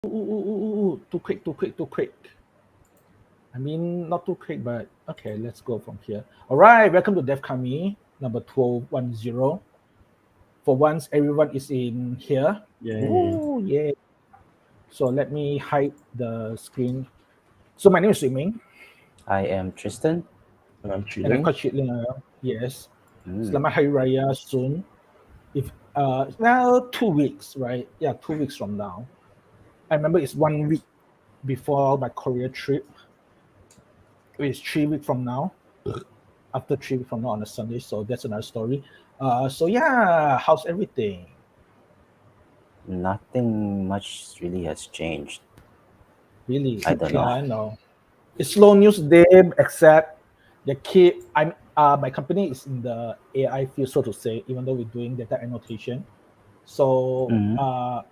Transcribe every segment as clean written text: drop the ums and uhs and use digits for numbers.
Too quick. I mean, not too quick, but okay, let's go from here. All right, welcome to DevKami, number 1210. For once, everyone is in here. Yay. Ooh, yeah. So let me hide the screen. So my name is Swimming, I am Tristan. And I'm and I Chiling. call Chitlin. Yes. Mm. Selamat Hari Raya soon. If now 2 weeks, right? Yeah, 2 weeks from now. I remember it's 1 week before my Korea trip. It's 3 weeks from now. After 3 weeks from now on a Sunday, so that's another story. So yeah, how's everything? Nothing much really has changed. Really? I don't Yeah, know. I know. It's slow news day, except the kid. My company is in the AI field, so to say. Even though we're doing data annotation, so Mhm.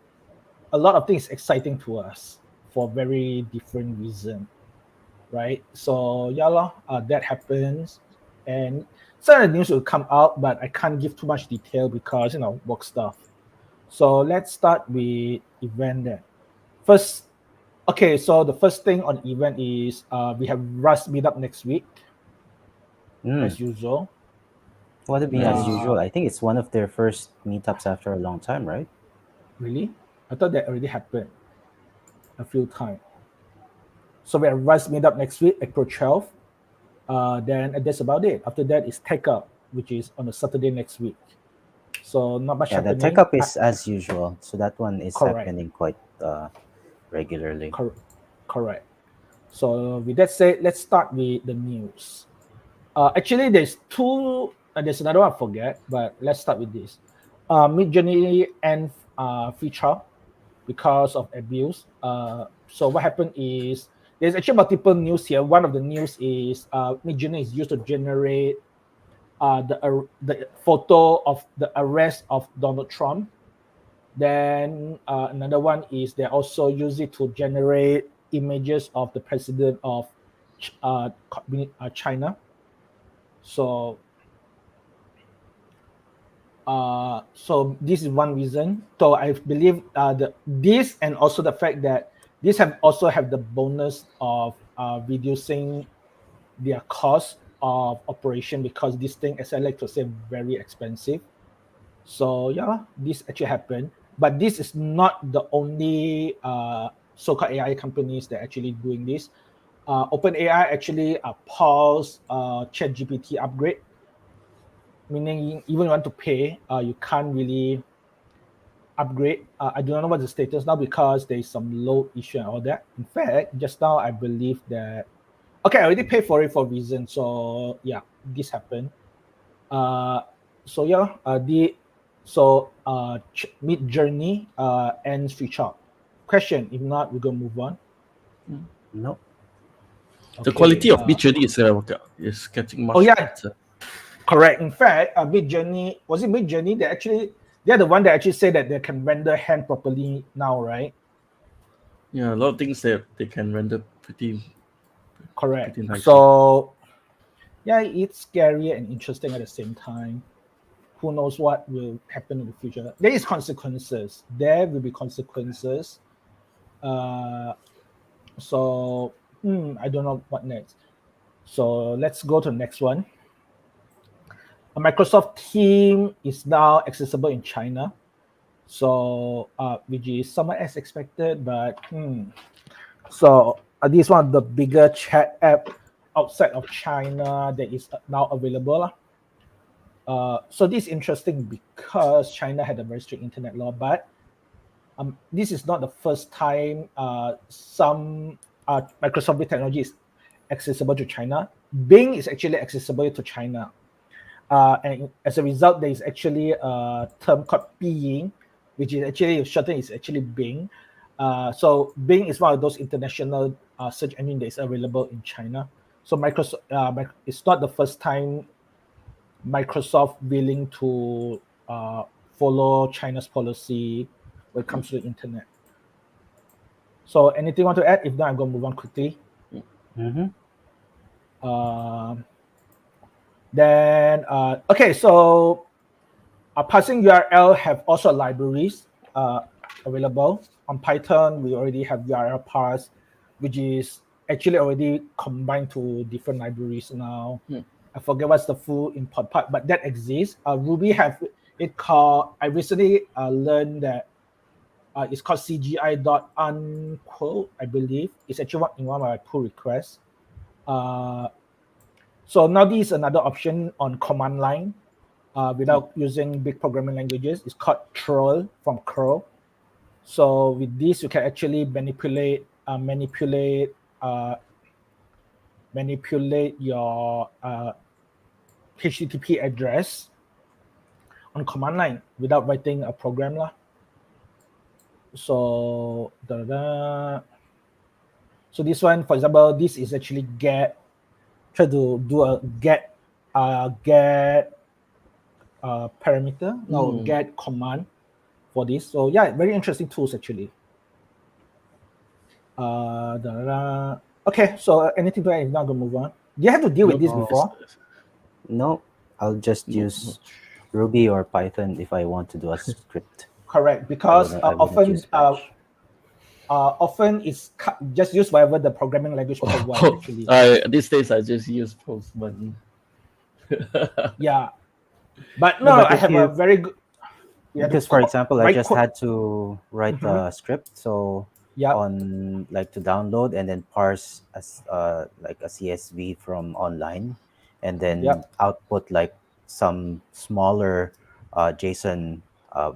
a lot of things exciting to us for very different reason, right? So yeah, that happens, and some of the news will come out, but I can't give too much detail because work stuff. So let's start with event then. First, okay. So the first thing on event is we have Rust meetup next week Mm. as usual. What it be as Nice. Uh, usual? I think it's one of their first meetups after a long time, right? really? I thought that already happened a few times. So we have Rust meetup next week, April 12th. Then that's about it. After that is Tech Up, which is on a Saturday next week. So not much Yeah, the tech happening. up is as usual. So that one is Correct, happening quite regularly. cor- correct. So with that said, let's start with the news. Actually, there's two. There's another one I forget, but let's start with this. Mid-Journey and feature because of abuse. So what happened is there's actually multiple news here. One of the news is Mid-Journey is used to generate the photo of the arrest of Donald Trump. Then another one is they also use it to generate images of the president of China. So so this is one reason. So I believe this and also the fact that this have also have the bonus of reducing their cost of operation because this thing, as I like to say, very expensive. So yeah, this actually happened. But this is not the only so-called AI companies that are actually doing this. OpenAI actually paused ChatGPT upgrade, meaning even you want to pay, you can't really upgrade. I do not know what the status now because there is some load issue and all that. In fact, just now I believe that okay, I already paid for it for a reason. So yeah, this happened. Uh, so yeah, Mid Journey ends feature. Question. If not, we're gonna move on. No. The Okay. quality of Midjourney is getting Oh much yeah, better. correct. In fact, Mid Journey was it Mid Journey? They're the one that actually say that they can render hand properly now, right? Yeah, a lot of things that they can render Correct. pretty nicely. So yeah, it's scary and interesting at the same time. Who knows what will happen in the future? There is consequences. There will be consequences. Uh, so I don't know what next. So let's go to the next one. A Microsoft Team is now accessible in China. So which is somewhat as expected, but so this is one of the bigger chat app outside of China that is now available. So this is interesting because China had a very strict internet law, but this is not the first time some Microsoft technology is accessible to China. Bing is actually accessible to China. And as a result, there is actually a term called Piying, which is actually shortened is actually Bing. So Bing is one of those international search engine that is available in China. So Microsoft, it's not the first time Microsoft willing to follow China's policy when it comes to the internet. So anything you want to add? If not, I'm going to move on quickly. Mm-hmm. Um, then okay, so parsing URL have also libraries available on Python, we already have URL parse, which is actually already combined to different libraries now. I forget what's the full import part, but that exists. Ruby have it called. I recently learned that it's called CGI.unquote. I believe it's actually in one of my pull requests. So now this is another option on command line without using big programming languages. It's called troll from curl. So with this, you can actually manipulate your HTTP address on command line without writing a program lah. So so this one, for example, this is actually get. Try to do a get parameter. No, get command for this. So yeah, very interesting tools actually. Okay, so anything to add? If not, gonna move on. Do you have to deal with this before? No, I'll just use Ruby or Python if I want to do a script. Correct, because I wouldn't use Bash. often it's just use whatever the programming language provides actually. These days I just use Postman. Yeah, but no, but I if have you- a very good. Because, for example, I write just code. had to write a script, so Yeah, on like to download and then parse as like a CSV from online, and then Yep. output like some smaller JSON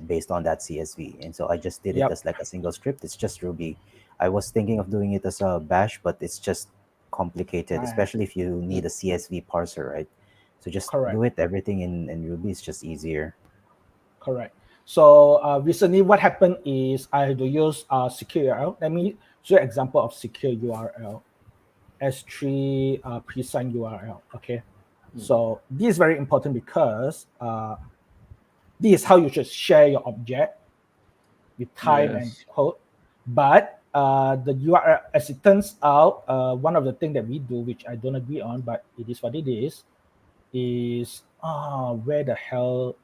based on that CSV. And so I just did it Yep. as like a single script. It's just Ruby. I was thinking of doing it as a Bash, but it's just complicated, Right. especially if you need a CSV parser, right? So just Correct. do it everything in Ruby. It's just easier. Correct. So recently, what happened is I had to use secure URL. Let me show you an example of secure URL. S3 pre-signed URL. Okay. So this is very important because this is how you should share your object with type and Yes. code. But the URL, as it turns out, one of the things that we do, which I don't agree on, but it is what it is where the hell?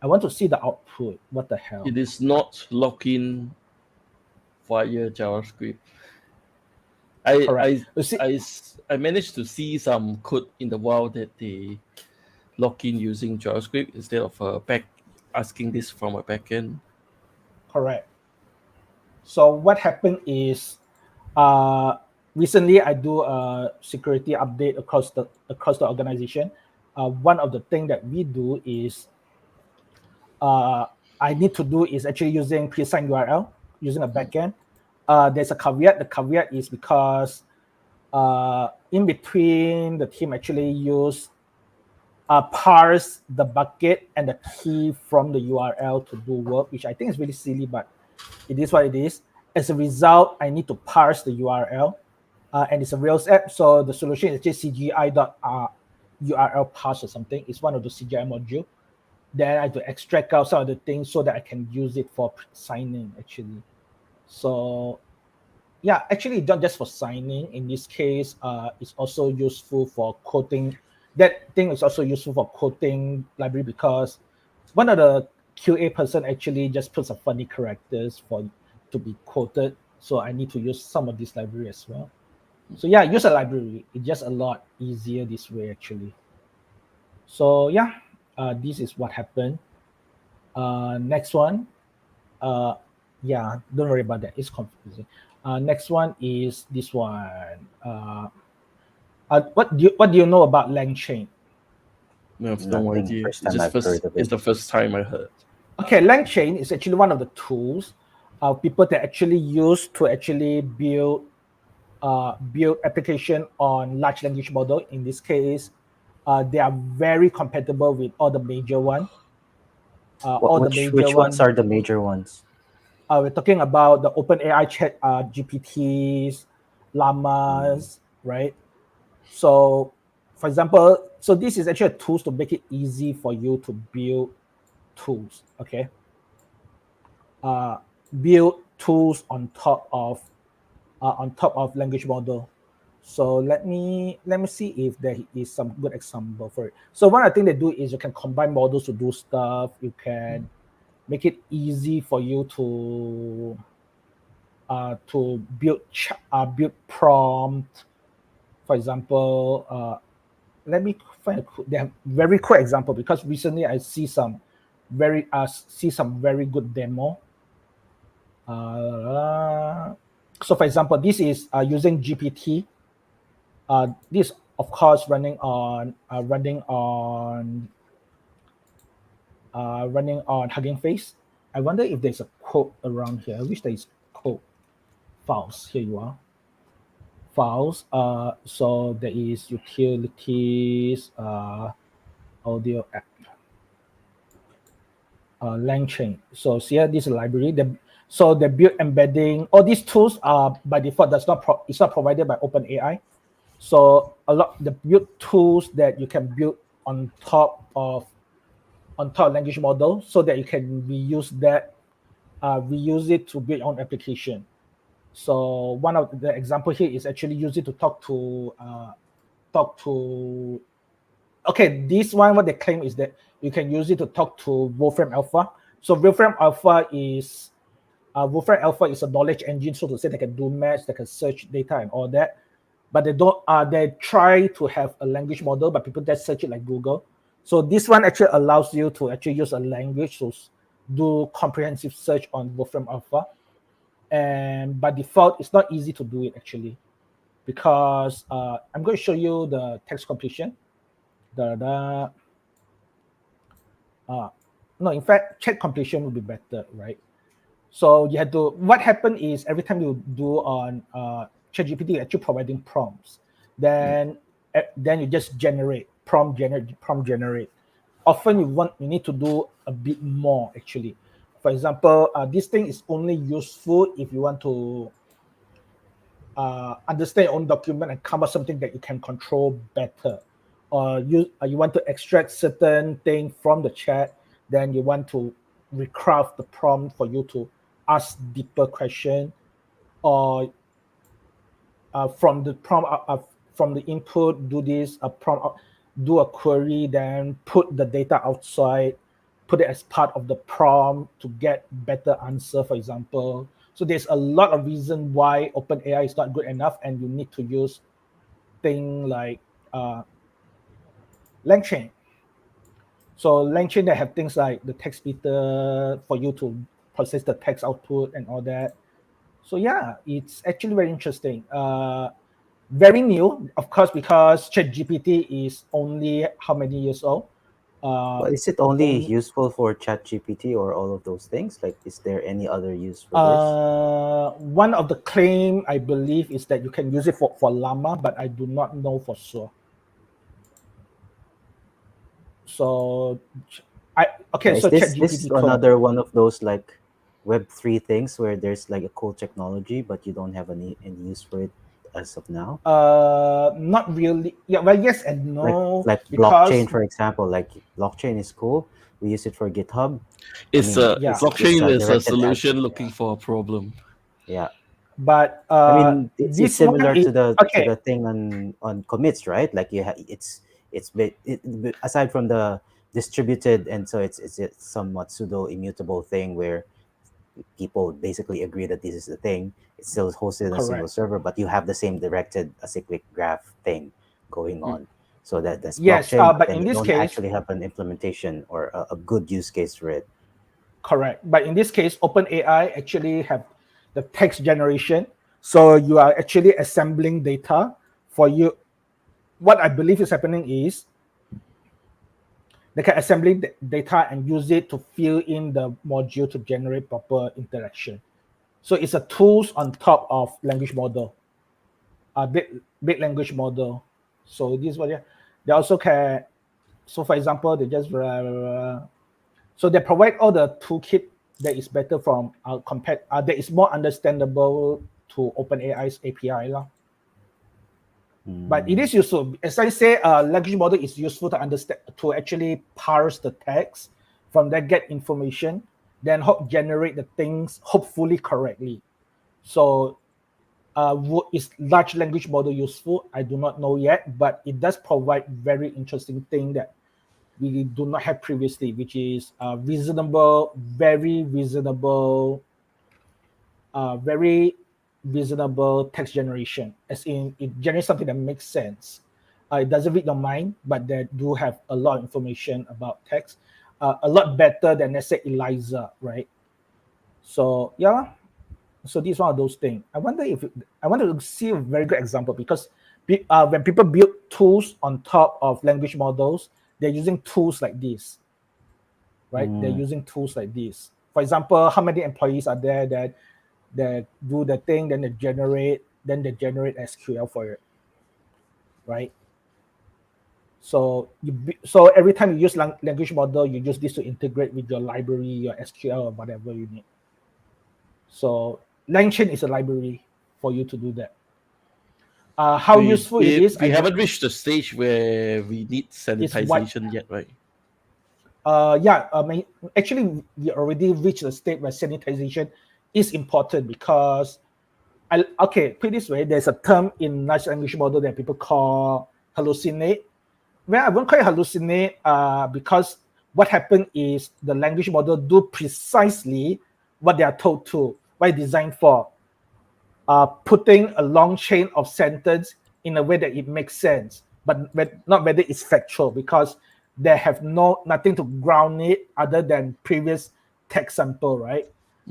I want to see the output. What the hell? It is not login via JavaScript. Correct. You see, I managed to see some code in the wild that they log in using JavaScript instead of asking this from a backend. correct. So what happened is, recently I do a security update across the organization. One of the things that we do is, I need to do is actually using pre-signed URL using a backend. There's a caveat. The caveat is because in between the team actually use parse the bucket and the key from the URL to do work, which I think is really silly, but it is what it is. As a result, I need to parse the URL, and it's a Rails app. So the solution is just CGI.URL parse or something. It's one of the CGI module. Then I have to extract out some of the things so that I can use it for signing actually. So yeah, actually not just for signing. In this case, it's also useful for quoting. That thing is also useful for quoting library because one of the QA person actually just puts some funny characters to be quoted. So I need to use some of this library as well. So yeah, use a library. It's just a lot easier this way actually. So yeah, this is what happened. Next one. Yeah, don't worry about that. It's confusing. Next one is this one. What do you know about LangChain? No, don't Nothing. worry. First time I've heard of it. It's the first time I heard. Okay, LangChain is actually one of the tools people that actually use to actually build application on large language model. In this case, they are very compatible with all the major one. Which ones are the major ones? We're talking about the OpenAI chat GPTs, llamas, right? So, for example, so this is actually a tools to make it easy for you to build tools. Okay, build tools on top of language model. So let me see if there is some good example for it. So one of the things they do is you can combine models to do stuff. You can make it easy for you to to build prompt. For example, let me find they have very quick example because recently I see some very good demo. So for example, this is using GPT. This of course running on Hugging Face. I wonder if there's a code around here. I wish there is code files. Here you are. Files. So there is utilities, audio app, LangChain. So see here, this library. So the build embedding. All these tools are by default it's not provided by OpenAI. So the build tools that you can build on top of language model, so that you can reuse it to build your own application. So one of the example here is actually use it to talk to. Okay, this one what they claim is that you can use it to talk to Wolfram Alpha. So Wolfram Alpha is a knowledge engine, so to say they can do math, they can search data and all that. But they don't. They try to have a language model, but people just search it like Google. So this one actually allows you to actually use a language to do comprehensive search on Wolfram Alpha. And by default, it's not easy to do it actually, because I'm going to show you the text completion. No, in fact, chat completion would be better, right? So you have to. What happened is every time you do on ChatGPT, you're actually providing prompts. Then you just prompt generate. Often you need to do a bit more actually. For example, this thing is only useful if you want to understand your own document and come up with something that you can control better. Or you want to extract certain thing from the chat, then you want to recraft the prompt for you to ask deeper question, or from the prompt from the input do this prompt, do a query, then put the data outside, put it as part of the prompt to get better answer, for example. So there's a lot of reason why OpenAI is not good enough, and you need to use thing like LangChain. So LangChain, they have things like the text splitter for you to process the text output and all that. So yeah, it's actually very interesting. Very new, of course, because ChatGPT is only how many years old? Well, is it only useful for ChatGPT or all of those things? Like, is there any other use for this? One of the claim I believe is that you can use it for Llama, but I do not know for sure. So, Is so this ChatGPT another one of those like Web3 things where there's like a cool technology, but you don't have any use for it as of now? Not really. Yeah, well, yes and no. Like because blockchain, for example. Like blockchain is cool. We use it for GitHub. Blockchain is a directed solution looking for a problem. Yeah. But I mean, it's this similar one is, to the thing on commits, right? Like aside from the distributed, and so it's a somewhat pseudo immutable thing where people basically agree that this is the thing. It's still hosted on a single correct. server, but you have the same directed acyclic graph thing going on. So that's Yes, blockchain, but then in you this don't case, actually have an implementation or a good use case for it. correct. But in this case, OpenAI actually have the text generation. So you are actually assembling data for you. What I believe is happening is they can assembling the data and use it to fill in the module to generate proper interaction. So it's a tools on top of language model, a big language model. So this is what they also can. So for example, they just so they provide all the toolkit that is better from compared that is more understandable to OpenAI's API lah. But it is useful. As I say, language model is useful to understand, to actually parse the text, from there get information, then generate the things hopefully correctly. So is large language model useful? I do not know yet, but it does provide very interesting thing that we do not have previously, which is very reasonable very reasonable text generation, as in it generates something that makes sense. It doesn't read your mind, but they do have a lot of information about text, a lot better than, let's say, Eliza, right? So yeah, so this is one of those things. I wonder if I want to see a very good example, because when people build tools on top of language models, they're using tools like this, right? They're using tools like this. For example, how many employees are there that do the thing, then they generate SQL for it, right? So so every time you use language model, you use this to integrate with your library, your SQL, or whatever you need. So LangChain is a library for you to do that. How useful it is? We haven't reached the stage where we need sanitization yet, right? Yeah, actually, we already reached the state where sanitization is important, because put it this way, there's a term in large language model that people call hallucinate. Well, I won't call it hallucinate because what happened is the language model do precisely what they are told to, what it's designed for, putting a long chain of sentence in a way that it makes sense, but not whether it's factual, because they have nothing to ground it other than previous text sample, right?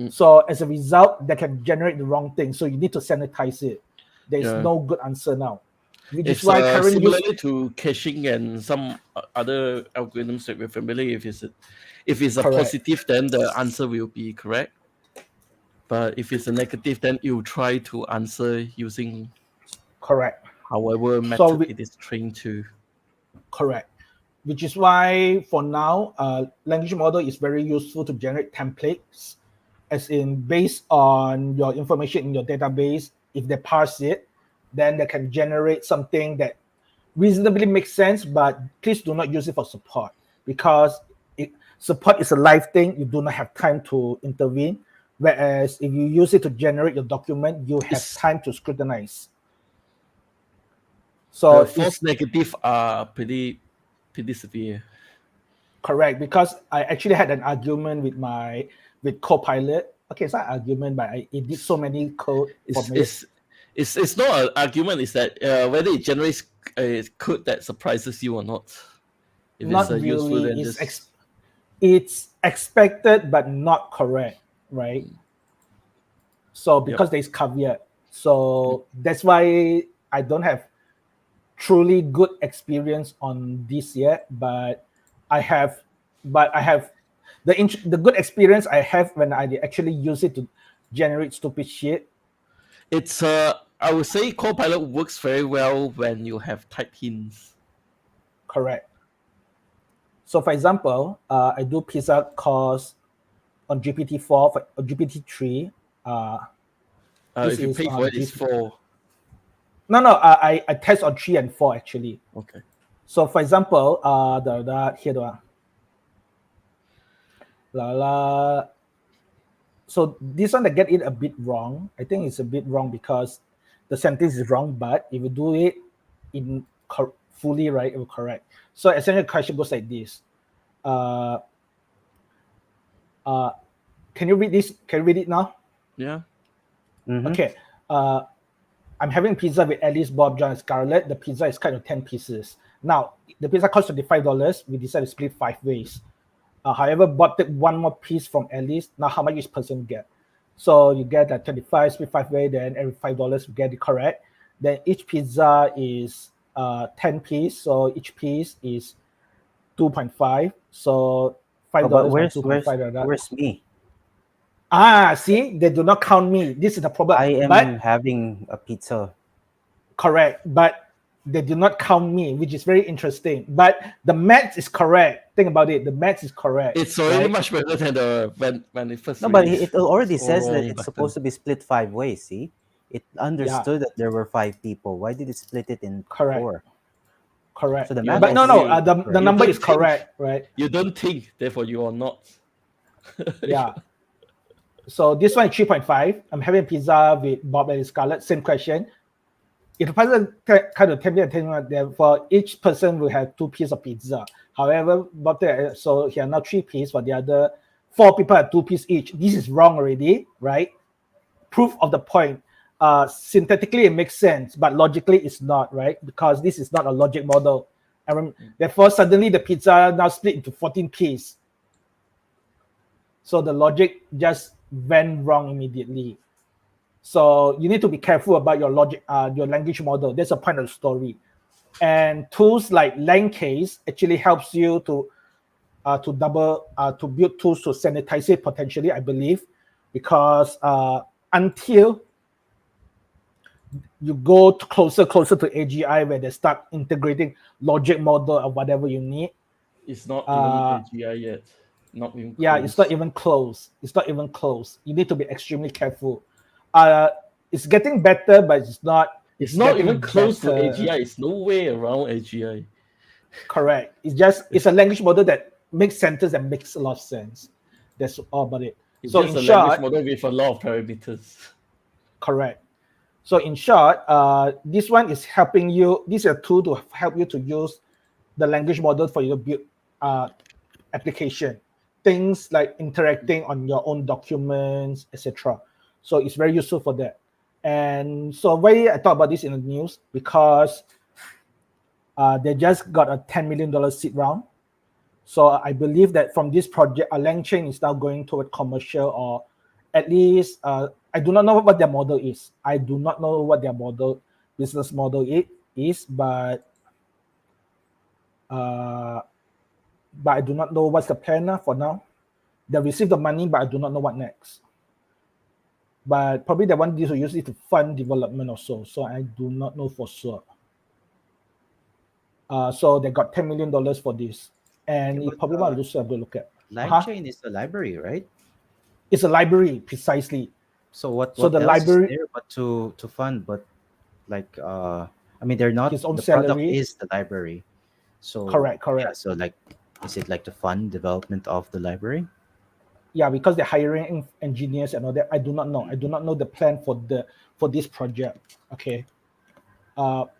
So as a result, they can generate the wrong thing. So you need to sanitize it. There is no good answer now. Which is why current similarly to caching and some other algorithms that we're familiar with, if it's a positive, then the answer will be correct. But if it's a negative, then you try to answer using however method it is trained to. Correct. Which is why for now, language model is very useful to generate templates, as in based on your information in your database. If they parse it, then they can generate something that reasonably makes sense, but please do not use it for support, because support is a live thing. You do not have time to intervene. Whereas if you use it to generate your document, you have time to scrutinize. So the false negative are pretty severe. Correct, because I actually had an argument with Copilot. Okay, it's not an argument, but it did so many code for me. It's not an argument. It's that whether it generates a code that surprises you or not. If not it's useful, really. then It's expected but not correct, right? So because there's caveat, so that's why I don't have truly good experience on this yet. But I have the good experience I have when I actually use it to generate stupid shit. It's I would say Copilot works very well when you have type hints. Correct. So for example, I do pizza course on GPT-4 or GPT-3. If you pay for it, it's 4. No, I test on 3 and 4 actually. Okay. So for example, so this one I get it a bit wrong. I think it's a bit wrong because the sentence is wrong, but if you do it in fully right, it will correct. So essentially the question goes like this. Can you read this? Can you read it now? Yeah. Mm-hmm. Okay. I'm having pizza with Alice, Bob, John, and Scarlett. The pizza is cut into 10 pieces. Now, the pizza costs $25. We decided to split 5 ways. However, Bob took one more piece from Alice. Now, how much each person get? So you get that 25, split 5 ways, then every $5 you get it correct. Then each pizza is 10 pieces. So each piece is 2.5. So $5 where's 2.5. Where's me? See, they do not count me. This is the problem. I am having a pizza. Correct, but they do not count me, which is very interesting. But the maths is correct. Think about it. The maths is correct. It's already much better than when it first. No, but it already says that it's supposed to be split 5 ways. See, it understood that there were 5 people. Why did it split it in 4? Correct. So the math but no, the number is correct, right? You don't think, therefore you are not. Yeah. So this one is 3.5. I'm having pizza with Bob and Scarlett. Same question. If the person kind of tell me for each person will have 2 pieces of pizza. However, Bob so here are now 3 pieces. For the other 4 people have 2 pieces each. This is wrong already, right? proof of the point. Synthetically, it makes sense, but logically, it's not, right? Because this is not a logic model. And therefore, suddenly the pizza now split into 14 pieces. So the logic just went wrong immediately. So you need to be careful about your logic, your language model. That's a point of the story. And tools like Langcase actually helps you to build tools to sanitize it potentially, I believe, because until you go closer to AGI where they start integrating logic model or whatever you need. It's not even AGI yet. Not even close. Yeah, it's not even close. It's not even close. You need to be extremely careful. It's getting better, but it's not. It's not even close to AGI. It's no way around AGI. Correct. It's a language model that makes sentence and makes a lot of sense. That's all about it. It's so just in a short, language model with a lot of parameters. Correct. So in short, this one is helping you. This is a tool to help you to use the language model for your build application. Things like interacting on your own documents, etc. So it's very useful for that. And so why I talk about this in the news, because they just got a $10 million seed round. So I believe that from this project, LangChain is now going toward commercial, or at least I do not know what their model is. I do not know what their business model is, but I do not know what's the plan for now. They received the money, but I do not know what next. But probably they want to use it to fund development or so. So I do not know for sure. So they got $10 million for this. And you probably want to have a look at. LangChain is a library, right? It's a library, precisely. So what the else library is there but to fund? But like I mean, they're not, his own the salary. product is the library. So correct. Yeah, so like, is it like to fund development of the library? Yeah, because they're hiring engineers and all that. I do not know. I do not know the plan for this project. Okay.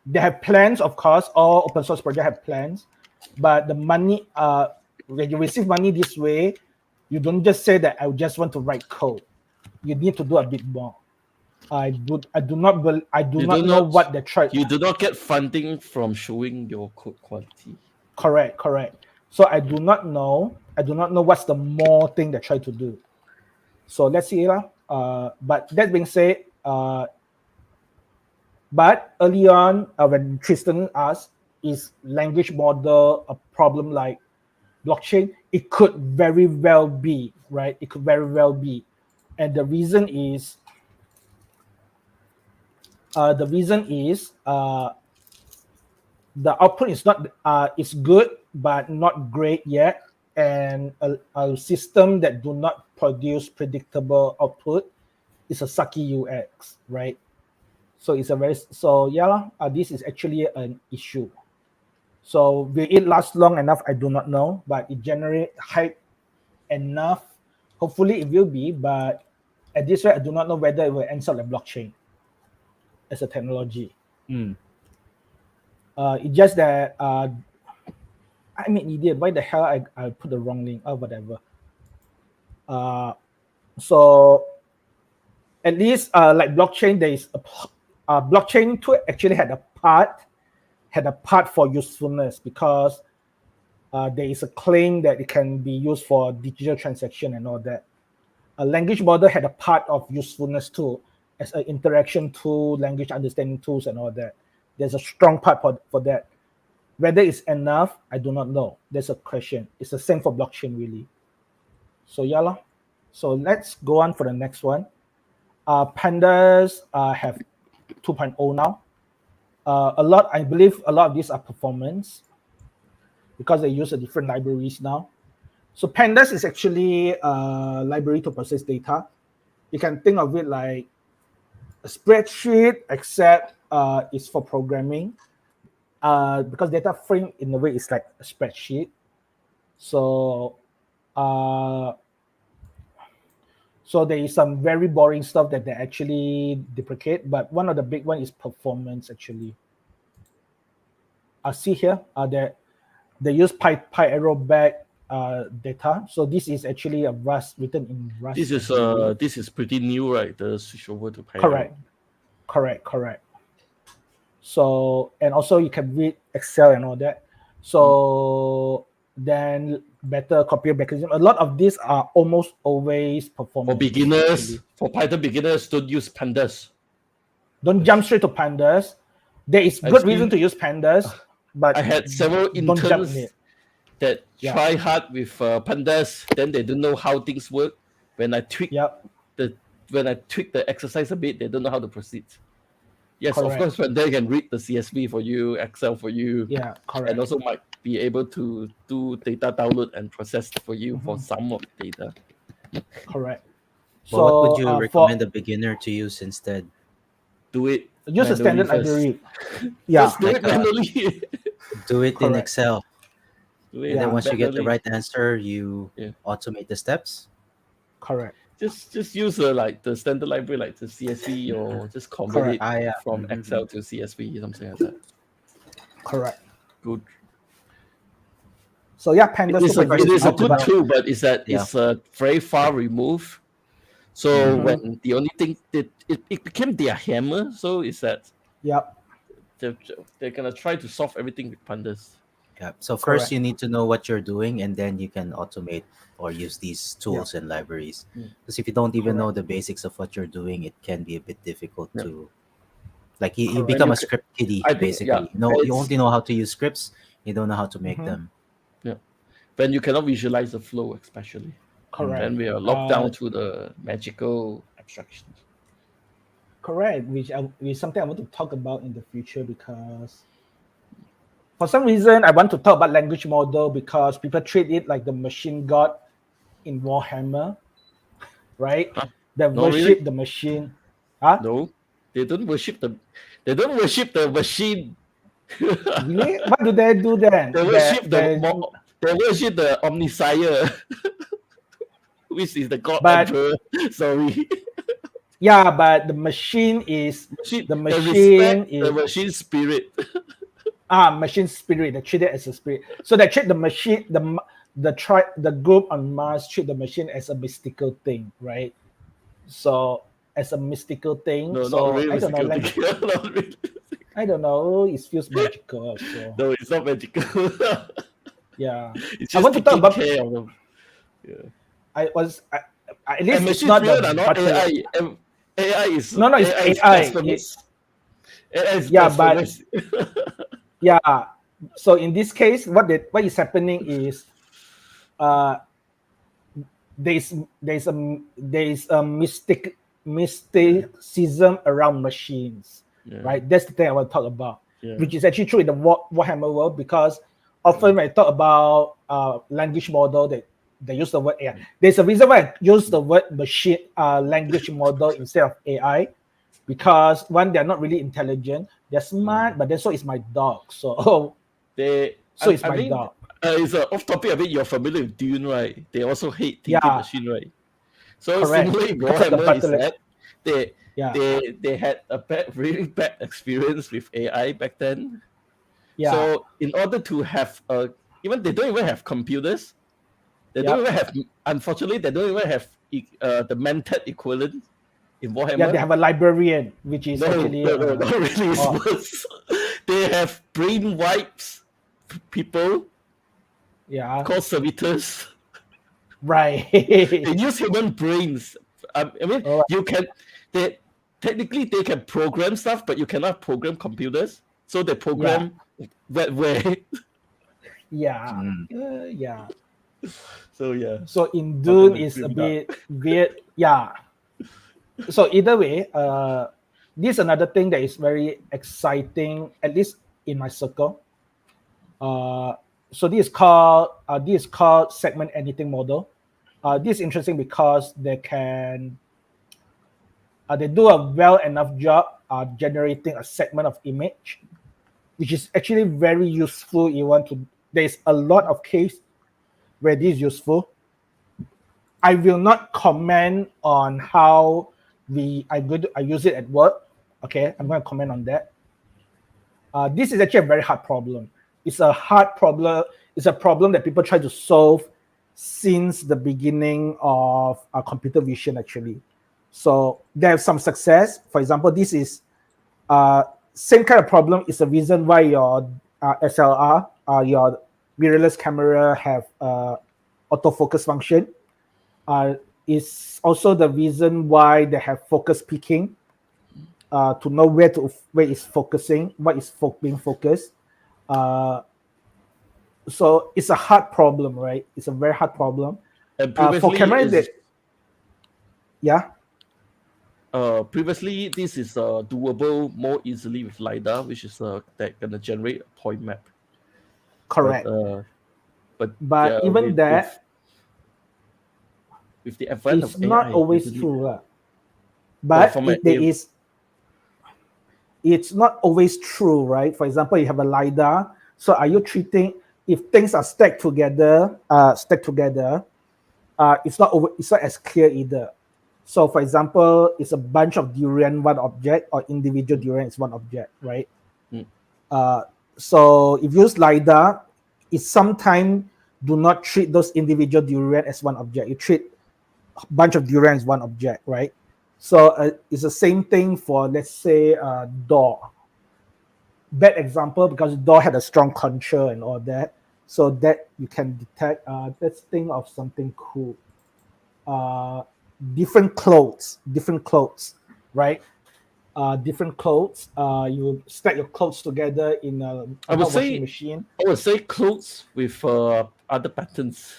They have plans, of course. All open source projects have plans, but the money, when you receive money this way, you don't just say that I just want to write code. You need to do a bit more. I do not know what they try. You do not get funding from showing your code quality. Correct. So I do not know what's the more thing they try to do. So let's see. But that being said, but early on, when Tristan asked, is language model a problem like blockchain? It could very well be, right? It could very well be. And the reason is, the output is not it's good but not great yet, and a system that do not produce predictable output is a sucky UX, right? So it's a very this is actually an issue. So will it last long enough? I do not know, but it generate hype enough. Hopefully it will be, but at this rate, I do not know whether it will end up like blockchain as a technology. It's just that I'm an idiot. Why the hell I put the wrong link or whatever. So at least like blockchain, there is a blockchain tool actually had a part for usefulness, because there is a claim that it can be used for digital transaction and all that. A language model had a part of usefulness too, as an interaction tool, language understanding tools and all that. There's a strong part for that. Whether it's enough, I do not know. There's a question. It's the same for blockchain, really. So So let's go on for the next one. Pandas have 2.0 now. I believe a lot of these are performance, because they use a different libraries now. So Pandas is actually a library to process data. You can think of it like a spreadsheet, except it's for programming. Because data frame in a way is like a spreadsheet. So there is some very boring stuff that they actually deprecate, but one of the big one is performance actually. I see here they use PyArrow back data. So this is actually a Rust written in Rust. This is pretty new, right? The switch over to Python. Correct. So, and also you can read Excel and all that. So then better computer mechanism. A lot of these are almost always performance. For beginners, for Python beginners, don't use pandas. Don't jump straight to pandas. There is good reason to use pandas, but I had several interns that try hard with pandas, then they don't know how things work. When I tweak the exercise a bit, they don't know how to proceed. Yes, of course, when they can read the CSV for you, Excel for you, and also might be able to do data download and process for you for some of the data. Correct. So what would you recommend a beginner to use instead? Do it. Use a standard library. Just do it manually. Do it in Excel. Do it and then once you get the right answer, you automate the steps. Correct. Just use like the standard library, like the CSV, or just convert it from Excel to CSV, something like that. Correct. Good. So pandas it is a good tool, but it's very far removed. So when the only thing that it became their hammer, so is that they're gonna try to solve everything with pandas. Yeah. So first you need to know what you're doing, and then you can automate or use these tools and libraries. Because if you don't even know the basics of what you're doing, it can be a bit difficult to, like, you become a script kiddie basically. You only know how to use scripts, you don't know how to make them. Yeah. When you cannot visualize the flow, especially. Correct. Then we are locked down to the magical abstractions. Correct, which is something I want to talk about in the future, because for some reason I want to talk about language model, because people treat it like the machine god in Warhammer, right? They worship the machine. No, they don't worship the machine. Really? What do they do then? They worship the Omnisire. Which is the God Emperor. Sorry. Yeah, but the machine is the machine spirit. Machine spirit. They treat it as a spirit. So they treat the machine, the group on Mars treat the machine as a mystical thing, right? So as a mystical thing. No, so not really mystical thing. Not really. I don't know. It feels magical. So. No, it's not magical. Yeah. It's just I want to talk about. Care of them. Yeah. At least it's not AI. AI is it's AI. But so in this case, what is happening is there's a mysticism around machines, right? That's the thing I want to talk about, which is actually true in the Warhammer world, because often when I talk about language model, they use the word AI. There's a reason why I use the word machine language model instead of AI, because one, they're not really intelligent. They're smart, but then so is my dog. So it's my dog. It's off topic a bit. You're familiar with Dune, right? They also hate thinking machine, right? So similarly, Warhammer is that they had a really bad experience with AI back then. Yeah. So in order to have even they don't even have computers. They don't even have. Unfortunately, they don't even have the Mentat equivalent in Warhammer. Yeah, they have a librarian, which is not really. It's worse. They have brain wipes people. Yeah. Called servitors. Right. They use human brains. I mean, you can. Technically they can program stuff, but you cannot program computers. So they program that way. Yeah. So in Dune is a bit weird. Yeah. So either way, this is another thing that is very exciting, at least in my circle. So this is called segment anything model. This is interesting because they do a well enough job generating a segment of image, which is actually very useful. There's a lot of case where this is useful. I will not comment on how I use it at work. Okay, I'm going to comment on that. This is actually a very hard problem. It's a hard problem. It's a problem that people try to solve since the beginning of computer vision, actually. So they have some success. For example, this is same kind of problem is the reason why your SLR, your mirrorless camera have autofocus function. Is also the reason why they have focus peaking to know where is focusing, what is being focused. So it's a hard problem, right? It's a very hard problem. And For previously, camera, yeah. Previously, this is doable more easily with LiDAR, which is that gonna generate a point map. Correct. But even that, with the advent it's of not AI, always true. But it's not always true, right? For example, you have a LiDAR. So are you treating, if things are stacked together, it's not as clear either. So for example, it's a bunch of durian, one object, or individual durian is one object, right? So if you use LiDAR, it sometimes do not treat those individual durian as one object. You treat a bunch of durian as one object, right? So it's the same thing for, let's say, door. Bad example because door had a strong contour and all that. So that you can detect, let's think of something cool. Different clothes, right? Different clothes. You stack your clothes together in a washing machine. I would say clothes with other patterns.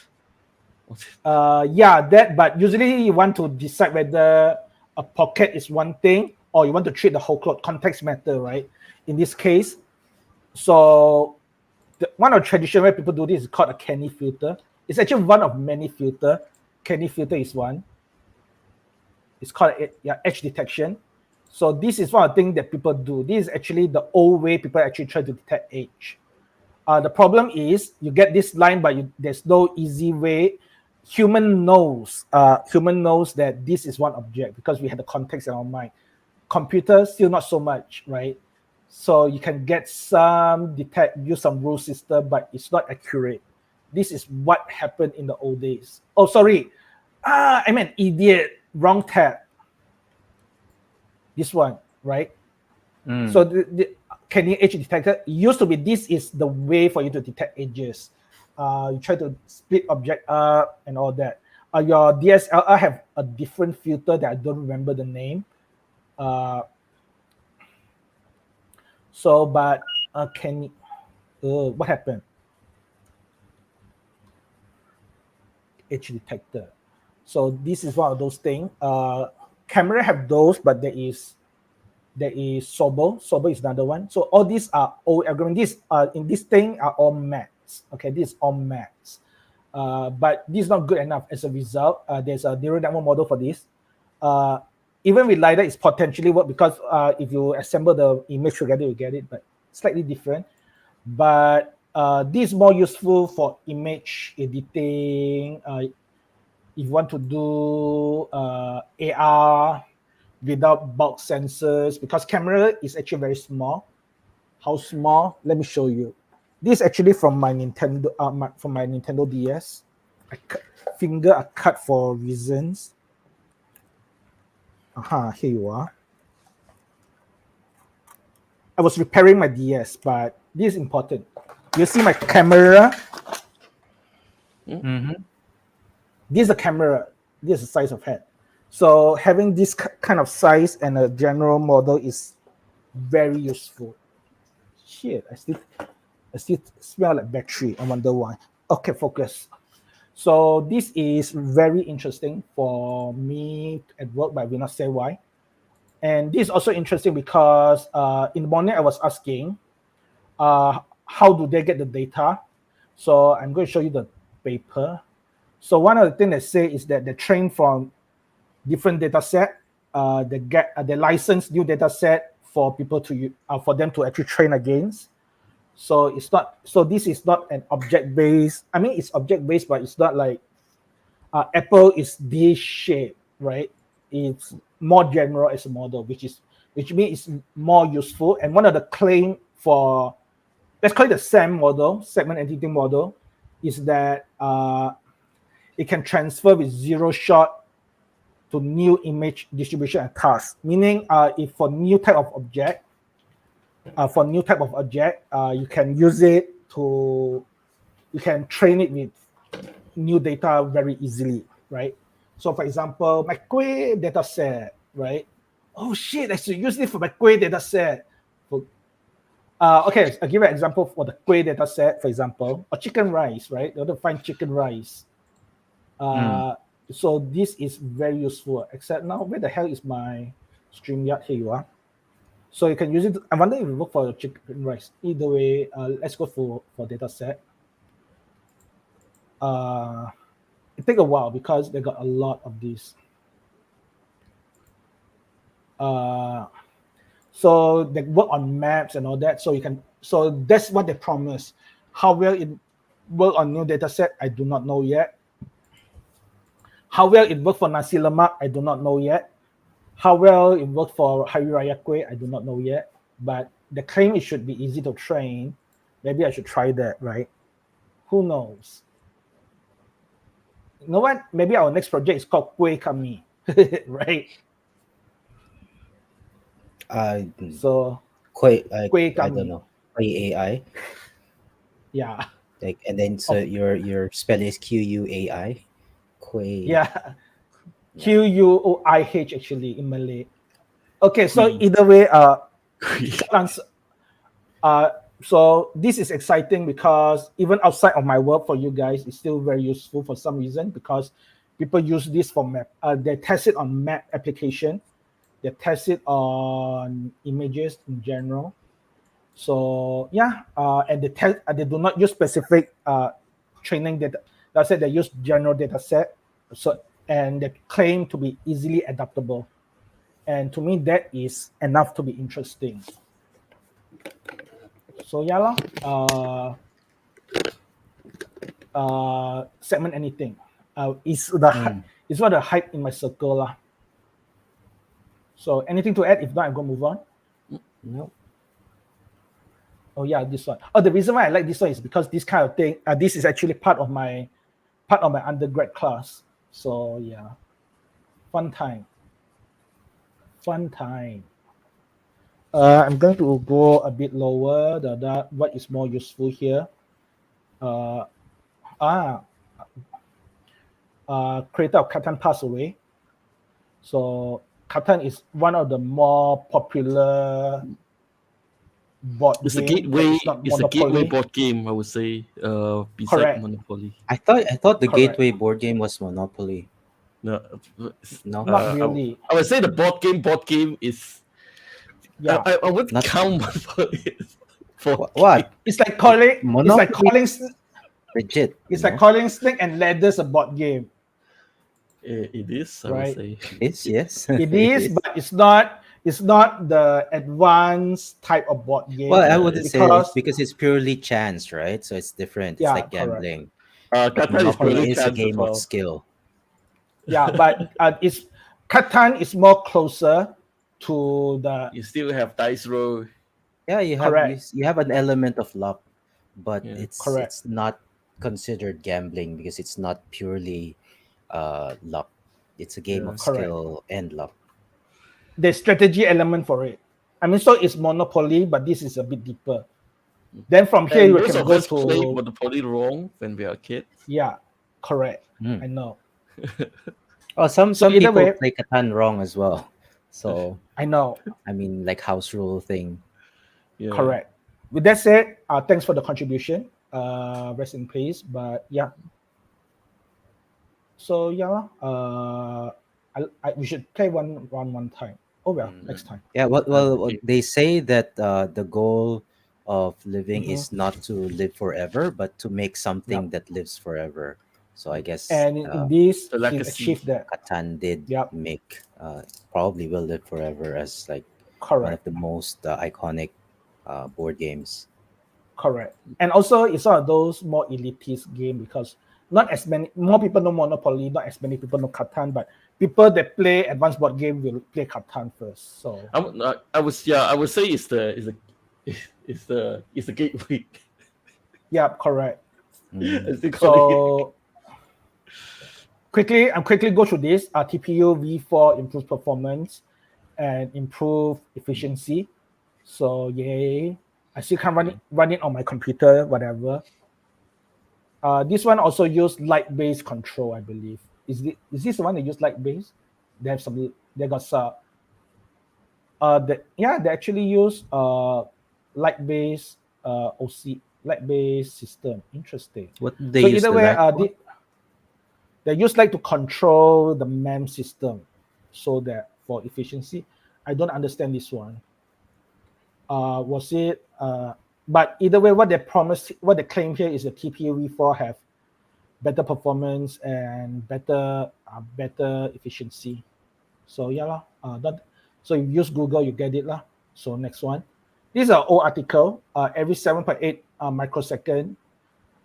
But usually you want to decide whether a pocket is one thing or you want to treat the whole cloth. Context matter, right? In this case, so one of the traditional way people do this is called a canny filter. It's actually one of many filter. Canny filter is one. It's called edge detection. So this is one of the things that people do. This is actually the old way people actually try to detect edge. The problem is you get this line, but there's no easy way. Human knows that this is one object because we have the context in our mind. Computer still not so much, right? So you can get use some rule system, but it's not accurate. This is what happened in the old days. Oh, sorry. I'm an idiot. Wrong tab. This one, right? So the canny edge detector used to be, this is the way for you to detect edges. You try to split object up and all that. Your DSLR have a different filter that I don't remember the name. What happened? Edge detector. So this is one of those things. Camera have those, but there is Sobo. Sobo is another one. So all these are old algorithms. These in this thing are all maths. Okay, this is all maths. But this is not good enough. As a result, there's a neural network model for this. Even with LiDAR, it's potentially work because if you assemble the image together, you get it, but slightly different. But this is more useful for image editing. If you want to do AR without bulk sensors, because camera is actually very small. How small? Let me show you. This is actually from my Nintendo DS. Finger are cut for reasons. Here you are. I was repairing my DS, but this is important. You see my camera? Mm-hmm. This is a camera. This is the size of head. So having this kind of size and a general model is very useful. Shit, I still smell like battery. I wonder why. Okay, focus. So this is very interesting for me at work, but I will not say why. And this is also interesting because in the morning I was asking, how do they get the data? So I'm going to show you the paper. So one of the things they say is that they train from different data set. They license new data set for people to for them to actually train against. So it's not. So this is not an object based. I mean, it's object based, but it's not like Apple is this shape, right? It's more general as a model, which means it's more useful. And one of the claim for, let's call it the SEM model, segment entity model, is that it can transfer with zero shot to new image distribution and task. Meaning, if for new type of object, you can use it to, you can train it with new data very easily, right? So for example, my Kueh data set, right? Oh shit, I should use it for my Kueh data set. Okay, I'll give you an example for the Kueh data set, for example, or chicken rice, right? You want to find chicken rice. So this is very useful, except now, where the hell is my StreamYard? Here you are. So you can use it. I wonder if you look for chicken rice. Either way, let's go for data set. It take a while because they got a lot of these. So they work on maps and all that. So you can. So that's what they promise. How well it work on new data set, I do not know yet. How well it worked for Nasi Lemak, I do not know yet. How well it worked for Hari Raya Kueh, I do not know yet. But the claim it should be easy to train. Maybe I should try that, right? Who knows? You know what? Maybe our next project is called DevKami, right? So I don't know. AI. Yeah. Like, and then so your spelling is QUAI. Quay. Yeah. QUOIH actually in Malay. Okay, so either way, so this is exciting because even outside of my work for you guys, it's still very useful for some reason because people use this for map. They test it on map application. They test it on images in general. So yeah, and they do not use specific training data. That's it. They use general data set. So and they claim to be easily adaptable. And to me, that is enough to be interesting. So yeah lah. Segment anything. Is what the hype in my circle lah. So anything to add? If not, I'm gonna move on. No. Oh yeah, this one. Oh, the reason why I like this one is because this kind of thing. This is actually part of my undergrad class. So yeah, fun time. I'm going to go a bit lower. What is more useful here? Creator of Catan passed away. So Catan is one of the more popular board It's game. It's a gateway board game, I would say. Besides Monopoly. I thought the Correct. gateway board game was Monopoly. No, not really. I would say the board game is. Yeah, I would count Monopoly. What? It's like calling. Monopoly, it's like calling. Legit. It's like calling Snake and Ladders a board game. It is, I Right. would say. It is, yes. It is, but it's not. It's not the advanced type of board game. Well, I wouldn't say it's because it's purely chance, right? So it's different. It's like gambling. Monopoly is a game of skill. Yeah, but Catan is more closer to the. You still have dice roll. Yeah, you have an element of luck, but it's not considered gambling because it's not purely luck. It's a game of skill and luck. There's strategy element for it. I mean, so it's Monopoly, but this is a bit deeper. Then from here you can go to play Monopoly wrong when we are kids. Yeah, correct. I know. Oh, some people play Catan wrong as well. So I know. I mean, like house rule thing. Yeah. Correct. With that said, thanks for the contribution. Rest in peace. But yeah. So yeah, we should play one time. Oh well, next time. Yeah. Well, they say that the goal of living is not to live forever, but to make something that lives forever. So I guess and in this he achieved that. Catan did make probably will live forever as like one of the most iconic board games. Correct. And also it's one of those more elitist game because not as many more people know Monopoly, not as many people know Catan, but people that play advanced board game will play Catan first. So I would say it's the gateway. Yeah, correct. So I'm quickly go through this. TPU v4 improves performance and improve efficiency. So yay! I still can run it on my computer, whatever. This one also use light-based control, I believe. Is this the one that use light-based? They have some. They got some. They actually use light-based light-based system. Interesting. What do they So use either the way, light for? they use light to control the MEM system, so that for efficiency. I don't understand this one. Was it? But either way, what they claim here is the TPU v4 have better performance and better efficiency. So yeah lah. So you use Google, you get it lah. So next one. This is an old article. Every 7.8 microsecond,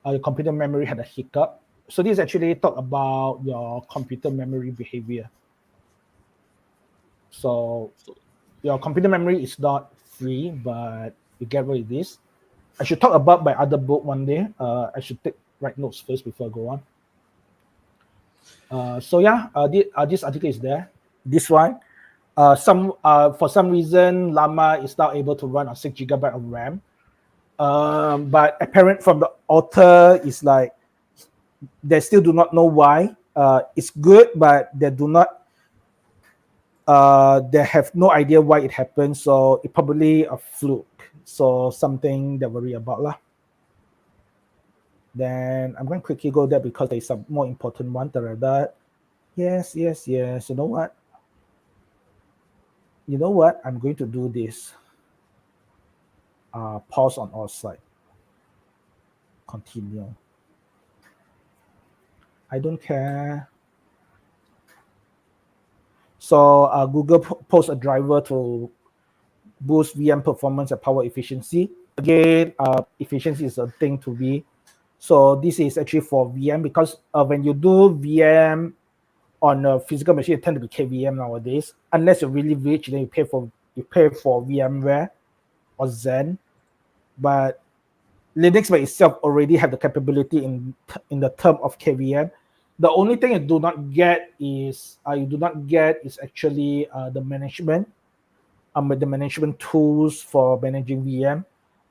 your computer memory had a hiccup. So this actually talk about your computer memory behavior. So your computer memory is not free, but you get what it is. I should talk about my other book one day. I should write notes first before I go on. This article is there. This one, for some reason, Llama is now able to run on 6 GB of RAM. But apparent from the author is like they still do not know why. It's good, but they do not. They have no idea why it happened. So it probably a fluke. So something they worry about lah. Then I'm going to quickly go there because there's a more important one. Yes. You know what? I'm going to do this. Pause on all sides. Continue. I don't care. So Google posts a driver to boost VM performance and power efficiency. Again, efficiency is a thing to be. So this is actually for VM because when you do VM on a physical machine, it tends to be KVM nowadays. Unless you're really rich, then you pay for VMware or Zen. But Linux by itself already have the capability in the term of KVM. The only thing you do not get is actually the management. With the management tools for managing VM.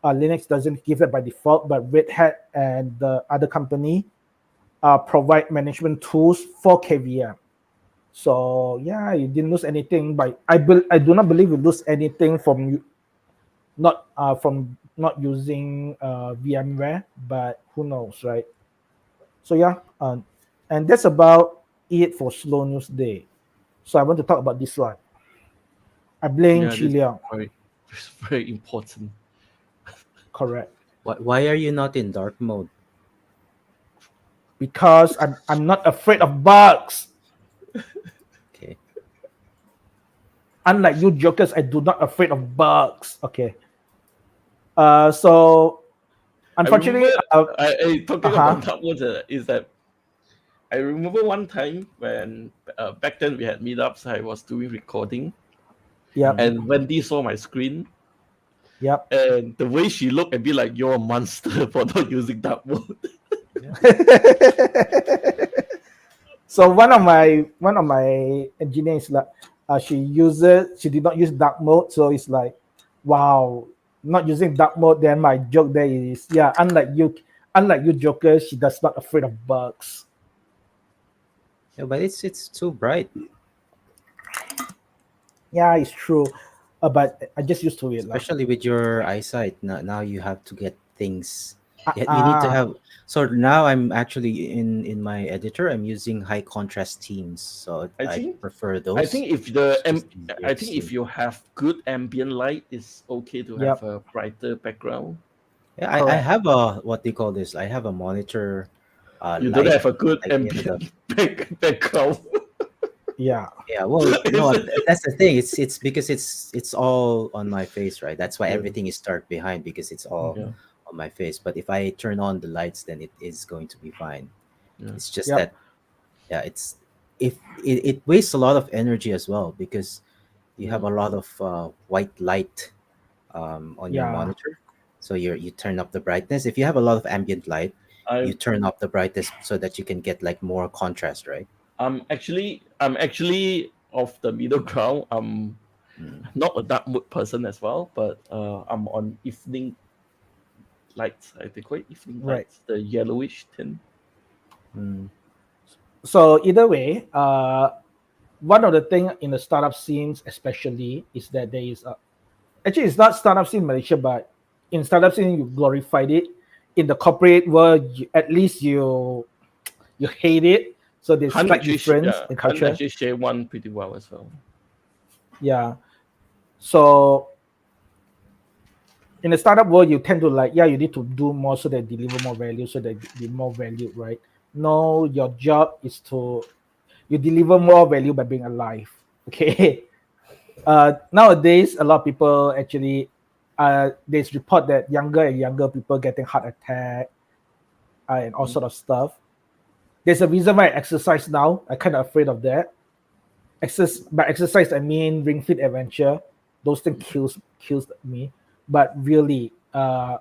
Linux doesn't give it by default, but Red Hat and the other company provide management tools for KVM. So yeah, you didn't lose anything. But I do not believe you lose anything from not using VMware. But who knows, right? So yeah, and that's about it for Slow News Day. So I want to talk about this one. I blame Chi Liang. It's very important. Correct. Why are you not in dark mode? Because I'm not afraid of bugs. Okay. Unlike you jokers, I do not afraid of bugs. Okay. So unfortunately, talking about dark mode is that I remember one time when back then we had meetups. I was doing recording. Yeah. And Wendy saw my screen. Yep. And the way she looked and be like, "You're a monster for not using dark mode." So one of my engineers like she did not use dark mode, so it's like, wow, not using dark mode. Then my joke there is, yeah, unlike you jokers, she does not afraid of bugs. Yeah, but it's too bright. Yeah, it's true. But I just used to it. Especially with your eyesight. Now you have to get things. You need to have. So now I'm actually in my editor. I'm using high contrast themes, so I prefer those. I think if you have good ambient light, it's okay to have a brighter background. Yeah, I have a what they call this. I have a monitor. You don't have a good ambient background. Yeah. Well, no, that's the thing. It's because it's all on my face, right? That's why everything is dark behind, because it's all on my face. But if I turn on the lights, then it is going to be fine. It's just that, it's it wastes a lot of energy as well, because you have a lot of white light on your monitor. So you turn up the brightness. If you have a lot of ambient light, you turn up the brightness so that you can get like more contrast, right? I'm actually of the middle ground. I'm not a dark mode person as well, but I'm on evening lights. I think quite evening Right. lights, the yellowish tint. So either way, one of the things in the startup scenes, especially, is that there is actually it's not startup scene in Malaysia, but in startup scene you glorified it. In the corporate world, at least you hate it. So there's slight difference in Han culture. actually share one pretty well as well. Yeah. So in the startup world, you tend to you need to do more so that deliver more value, so that be more valued, right? No, your job is you deliver more value by being alive. Okay. Nowadays, a lot of people actually, there's report that younger and younger people getting heart attack and all sort of stuff. There's a reason why I exercise now. I'm kind of afraid of that. By exercise, I mean Ring Fit Adventure. Those things kills me. But really, I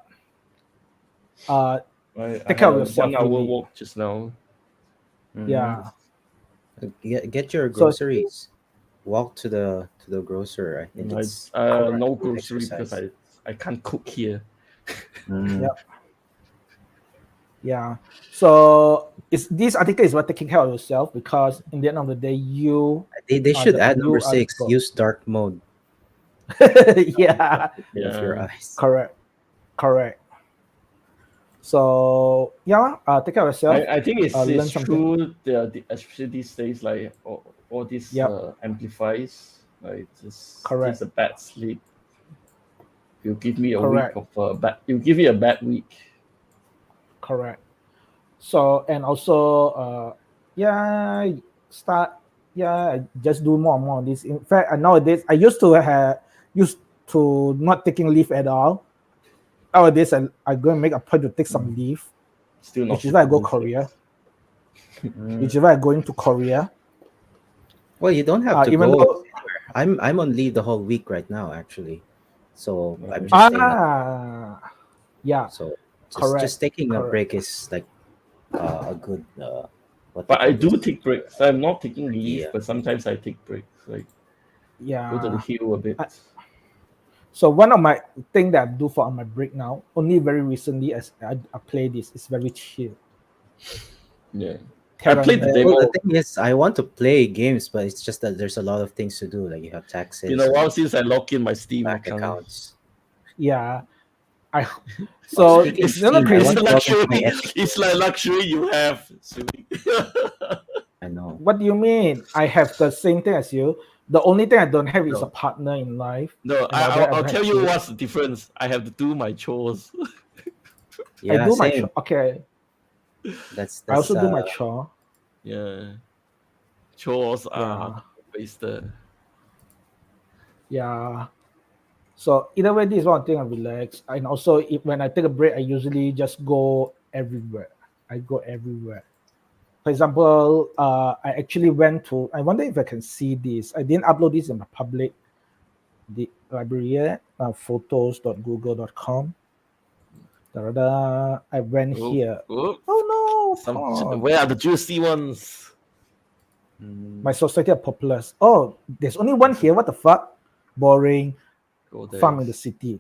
take care of had a yourself. 1 hour Really. walk just now. Yeah. Get your groceries. Walk to the grocer. I think it's no grocery because I can't cook here. Yep. Yeah. So this article is about taking care of yourself, because in the end of the day, they should add number 6. Use dark mode. Yeah. Of your eyes. Correct. So take care of yourself. I think it's true. Especially these days, like all these amplifies, like just a bad sleep. You give me a week of you give me a bad week. Correct. So, and also just do more and more of this. In fact, nowadays I used to not taking leave at all. Nowadays I go and make a point to take some leave. Still not. Which is why I go Korea. Which is why I'm going to Korea. Well, you don't have to go anywhere. I'm on leave the whole week right now, actually. So I'm just staying. Yeah. So just taking a break is like a good. But I do take breaks. I'm not taking leave, but sometimes I take breaks. Like go to the hill a bit. So one of my thing that I do for on my break now, only very recently, as I play this, is very chill. Yeah. I played the demo. Well, the thing is, I want to play games, but it's just that there's a lot of things to do. Like you have taxes. You know, while since I log in my Steam accounts. Yeah. So it's not crazy. It's like luxury you have. I know. What do you mean? I have the same thing as you. The only thing I don't have is a partner in life. No, I'll tell you what's the difference. I have to do my chores. Yeah, I do my chore. Okay. That's I also do my chore. Yeah. Chores are wasted. Yeah. So either way, this is one thing I relax. And also, when I take a break, I usually just go everywhere. I go everywhere. For example, I actually went to. I wonder if I can see this. I didn't upload this in my public library yet. Photos.google.com. I went here. Oh no! Where are the juicy ones? My Society of Populars. Oh, there's only one here. What the fuck? Boring. Farm in the city.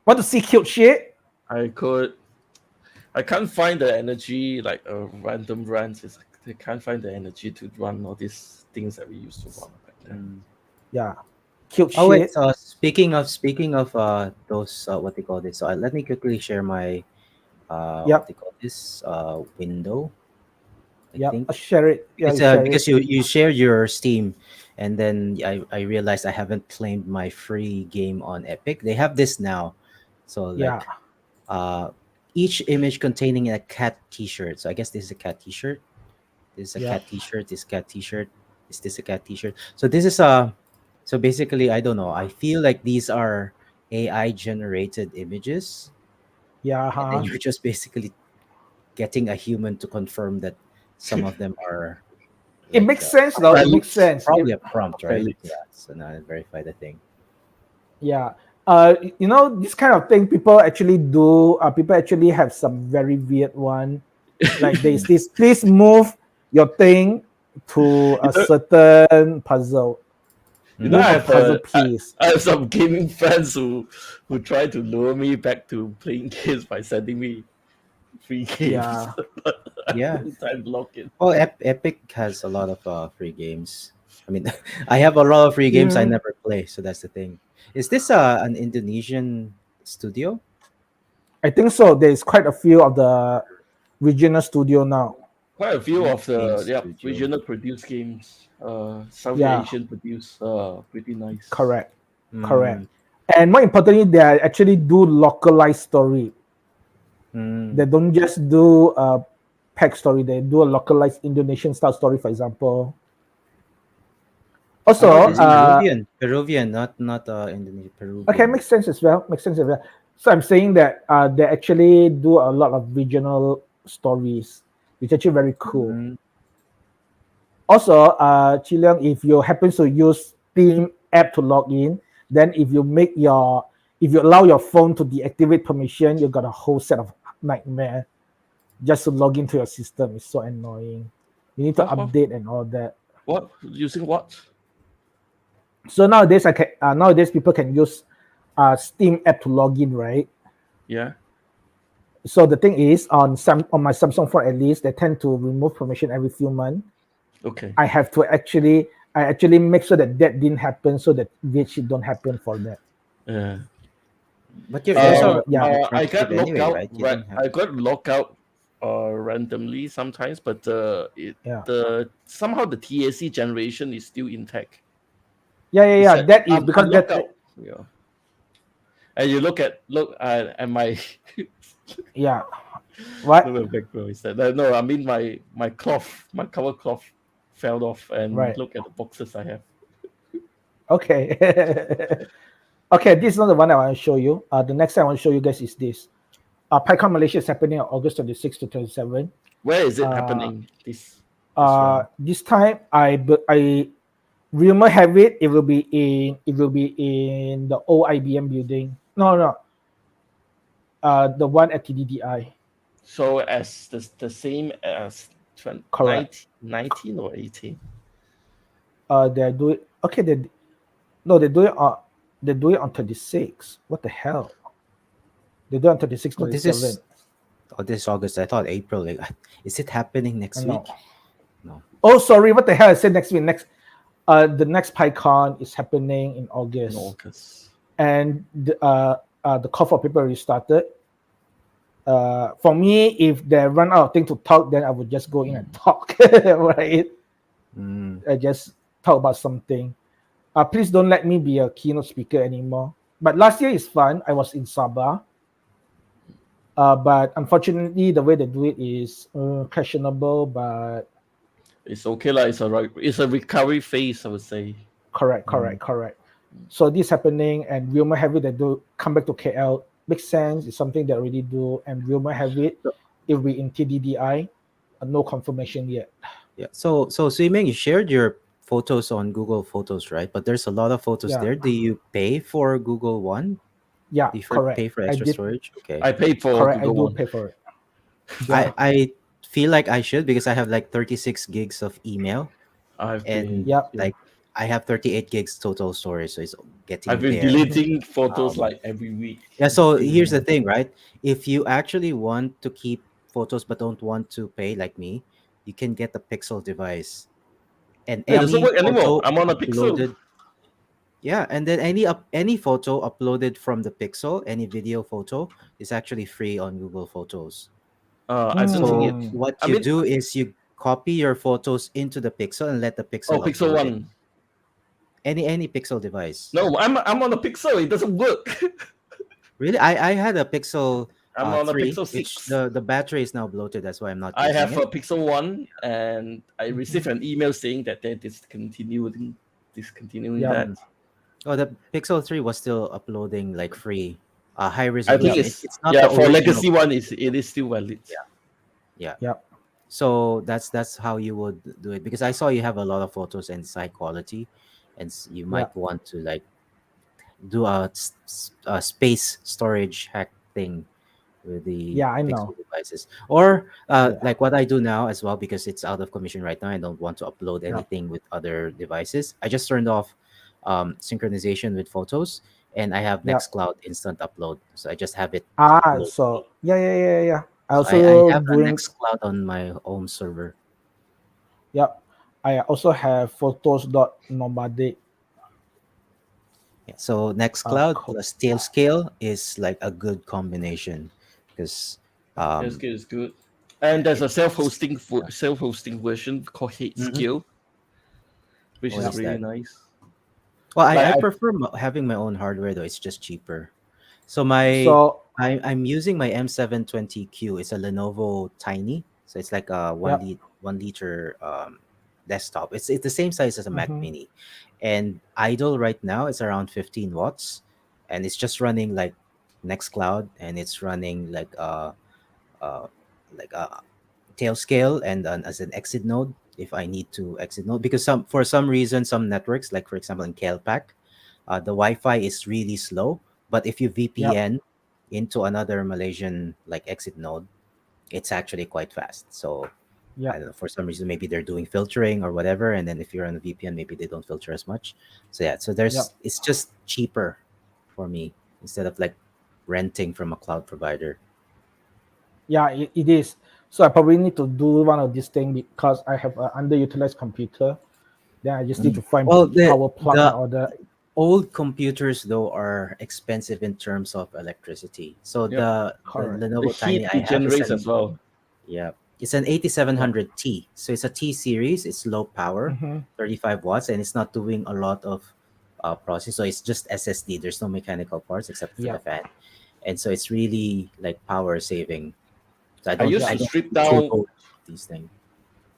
Want to see cute shit? I can't find the energy, like a random rant. I can't find the energy to run all these things that we used to run back then. Yeah. Cute shit. Wait, speaking of those what they call this. So let me quickly share my what they call this window. I think. Share it. Because you share your Steam, and then I realized I haven't claimed my free game on Epic. They have this now, so like each image containing a cat T-shirt. So I guess this is a cat T-shirt. This is a cat T-shirt. This cat T-shirt. Is this a cat T-shirt? So this is So basically, I don't know. I feel like these are AI generated images. Yeah. And then you're just basically getting a human to confirm that some of them are. It makes sense, though. It makes sense. Probably a prompt, right? Yeah. So now I verify the thing. Yeah. This kind of thing people actually do. People actually have some very weird one. Like there's this. Please move your thing to a You know- certain puzzle. You know, Move I a have puzzle piece. I have some gaming friends who try to lure me back to playing games by sending me free games. Yeah. But I Yeah. don't time block it. Oh, Epic has a lot of free games. I mean, I have a lot of free games I Mm, never play, so that's the thing. Is this an Indonesian studio? I think so. There's quite a few of the regional studio now. Quite a few of Game the Studio. regional produced games, Southeast Yeah, Asian produced, pretty nice. correct, correct. Mm, And more importantly, they actually do localized story. mm. They don't just do a pack story. They do a localized Indonesian style story, for example. I heard Also, It's you. Peruvian, not Indonesian, okay, Peruvian. makes sense as well. Makes sense as well. So I'm saying that they actually do a lot of regional stories, which is actually very cool. Mm, Also, Chilean, if you happen to use Steam app to log in, then if you allow your phone to deactivate permission, you got a whole set of nightmare just to log into your system. It's so annoying. You need to What? update and all that. What? Using what? So nowadays people can use Steam app to log in, right? Yeah. So the thing is, on my Samsung phone at least, they tend to remove permission every few months. Okay. I actually make sure that didn't happen, so that which don't happen for that. Yeah. but yours So are yeah, I sensitive got locked anyway, out. right? You don't have. I got locked out randomly sometimes, but yeah, the somehow the TAC generation is still intact. yeah. It's that That is because I'm locked out. Yeah. And you look at my yeah. What? no, background is that no, I mean my cover cloth fell off, and Right. look at the boxes I have. Okay. Okay, this is not the one I want to show you. The next thing I want to show you guys is this. PyCon Malaysia is happening on August 26 to 27. Where is it happening? This round? This time I rumor have it will be in the old IBM building. No. The one at TDDI. So as the same as Correct. 19 or 18. They do it. Okay, they do it on 26. What the hell? They do it on 26, Oh, this 27. is this August. I thought April. Like, is it happening next No. week? No. Oh, sorry. What the hell? I said next week. The next PyCon is happening in August, In August. and the call for people restarted. For me, if they run out of things to talk, then I would just go in and talk, right? Mm. I just talk about something. Please don't let me be a keynote speaker anymore. But last year is fun. I was in Sabah. But unfortunately, the way they do it is questionable, but It's okay, like it's a recovery phase, I would say. correct. So this happening, and rumor have it they do come back to KL. Makes sense. It's something they already do, and rumor have it will be in TDDI. No confirmation yet. Yeah. So Suimeng, you shared your photos on Google Photos, right? But there's a lot of photos Yeah. there. Do you pay for Google One? Yeah, Do you correct. pay for I extra did. storage? Okay. I paid for Correct. I Google do One. pay for it. Yeah. I feel like I should because I have like 36 gigs of email I've and been Yep. like I have 38 gigs total storage, so it's getting I've been there. deleting photos Um, like every week. Yeah, so here's the thing, right? If you actually want to keep photos but don't want to pay like me, you can get the Pixel device. And It doesn't any work anymore. photo I'm on a Pixel. uploaded, yeah, and then any photo uploaded from the Pixel, any video photo is actually free on Google Photos. I don't think it. So what I you mean, do is you copy your photos into the Pixel and let the Pixel Pixel upload it. One. Any Pixel device. No, I'm on a Pixel. It doesn't work. Really, I had a Pixel I'm on a 3, Pixel which 6. the battery is now bloated. That's why I'm not I using have it. a Pixel One, and I received an email saying that they're discontinuing Yeah. that. Oh, the Pixel 3 was still uploading like free, high I resolution. think It's not yeah, the for original. legacy one it is still valid. Yeah. Yep. So that's how you would do it, because I saw you have a lot of photos and it's high quality, and you might want to like do a space storage hack thing with the Yeah, I Pixel know. devices. Or Yeah, like what I do now as well, because it's out of commission right now. I don't want to upload yeah. anything with other devices. I just turned off synchronization with photos, and I have Yeah. Nextcloud instant upload. So I just have it upload. So yeah, yeah, yeah, yeah. I So I also have a doing. Nextcloud on my home server. Yeah, I also have photos dot nomadic. Yeah. So Nextcloud Code. plus Tailscale is like a good combination because That's um good. It's good. And yeah, there's a it's self-hosting version called Hate Mhm. Skill, which What is Yeah. is really that? nice. Well, Like I I prefer having my own hardware though. It's just cheaper. So So I'm using my M720Q. It's a Lenovo Tiny. So it's like a yeah. 1 liter desktop. It's the same size as a Mac Mm-hmm. Mini, and idle right now it's around 15 watts, and it's just running like Nextcloud, and it's running uh like a tail scale and as an exit node if I need to exit node, because some for some reason some networks, like for example in Kelpac, the Wi-Fi is really slow. But if you Yeah. VPN into another Malaysian like exit node, it's actually quite fast. So Yeah. I don't know, for some reason maybe they're doing filtering or whatever, and then if you're on a VPN, maybe they don't filter as much. So yeah, so Yeah. it's just cheaper for me instead of like renting from a cloud provider. Yeah. It is. So I probably need to do one of these things because I have an underutilized computer. Then I just need Mm. to find Well, power plug and the all that. old computers though are expensive in terms of electricity. So Yep. the Correct. The Lenovo Tiny heat I it have is generates an as well. yeah, it's an Yeah. 8700T. So it's a T series. It's low power, Mm-hmm. 35 watts, and it's not doing a lot of processing. So it's just SSD. There's no mechanical parts except for Yeah. the fan, and so it's really like power saving. So I used Yeah. I to don't strip need down turbo these things.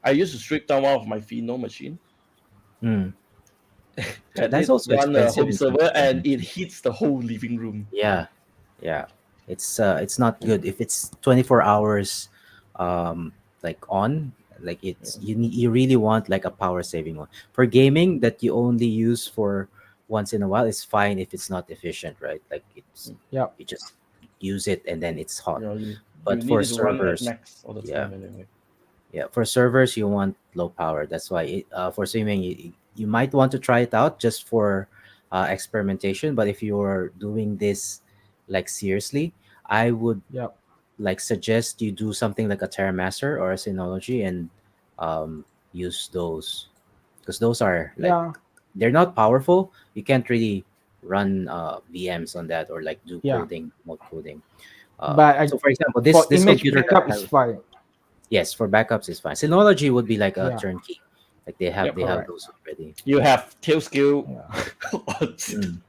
I used to strip down one of my Pheno machine Mm. and That's it also run a expensive home in terms server of and it energy. heats the whole living room. Yeah, yeah. It's not good if it's 24 hours like on, like Yeah. you really want like a power saving one. For gaming that you only use for once in a while, it's fine if it's not efficient, right? Like it's Yeah. you just use it and then it's hot. You know, you But need for it to run at servers, max all the yeah, time anyway. yeah, for servers you want low power. That's why for streaming you might want to try it out just for experimentation. But if you're doing this like seriously, I would Yeah. like suggest you do something like a TerraMaster or a Synology and um, use those, because those are like Yeah. they're not powerful. You can't really run VMs on that or like do Yeah. coding, remote coding. But So for example, for this image computer that backup I is have, fine. yes, for backups is fine. Synology would be like a Yeah. turnkey, like Yep. they have Correct. those already. You have tail skill. Yeah. Mm,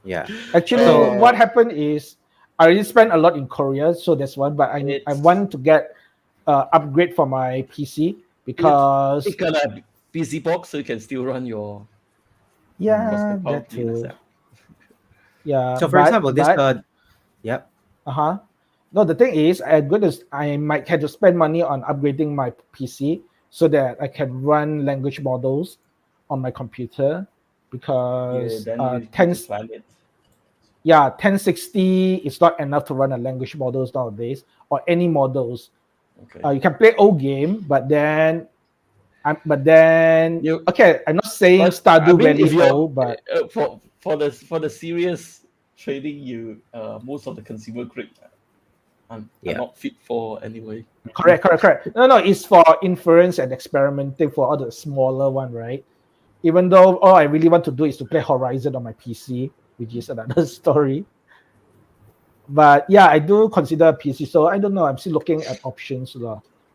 yeah. Actually, So what uh, happened is I already spent a lot in Korea, so that's one. But I it's want to get upgrade for my PC it because it got a busy box so you can still run your mm. what's the yeah, power that cleaners too. app. Yeah, So for example, this but yeah. uh-huh. No, the thing is, I might have to spend money on upgrading my PC so that I can run language models on my computer Yeah, because then you need to plan it. 1060 is not enough to run a language models nowadays or any models. Okay. You can play old game, but then You okay, I'm not saying but I Stardew mean if Valley you're old, but for the serious trading, you most of the consumer grade are Yeah. not fit for anyway. correct. No, it's for inference and experimenting for all the smaller one, right? Even though all I really want to do is to play Horizon on my PC, which is another story. But yeah, I do consider PC, so I don't know. I'm still looking at options.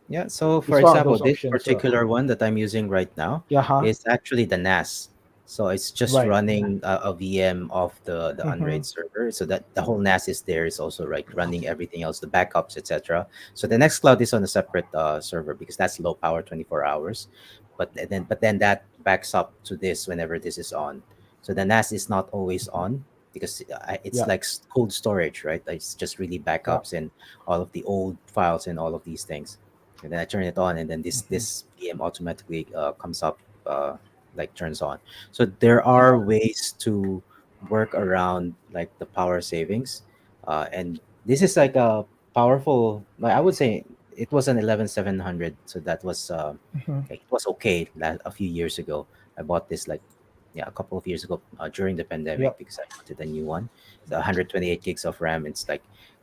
Yeah, so for It's one of example, those this options. particular one that I'm using right now Yeah, huh? is actually the NAS. So it's just Right. running a VM of the Mm-hmm. Unraid server. So that the whole NAS is there. Is also like running everything else, the backups, etc. So the Nextcloud is on a separate server because that's low power, 24 hours. But then that backs up to this whenever this is on. So the NAS is not always on because it's Yeah, like cold storage, right? Like, it's just really yeah. backups and all of the old files and all of these things, and then I turn it on, and then Mm-hmm. this VM automatically comes up, like turns on. So there are Yeah, ways to work around like the power savings, and this is like a powerful. Like I would say it was an 11700, so that was it was okay a few years ago. I bought this like a couple of years ago during the pandemic Yep. because I wanted a new one. The 128 gigs of RAM. It's like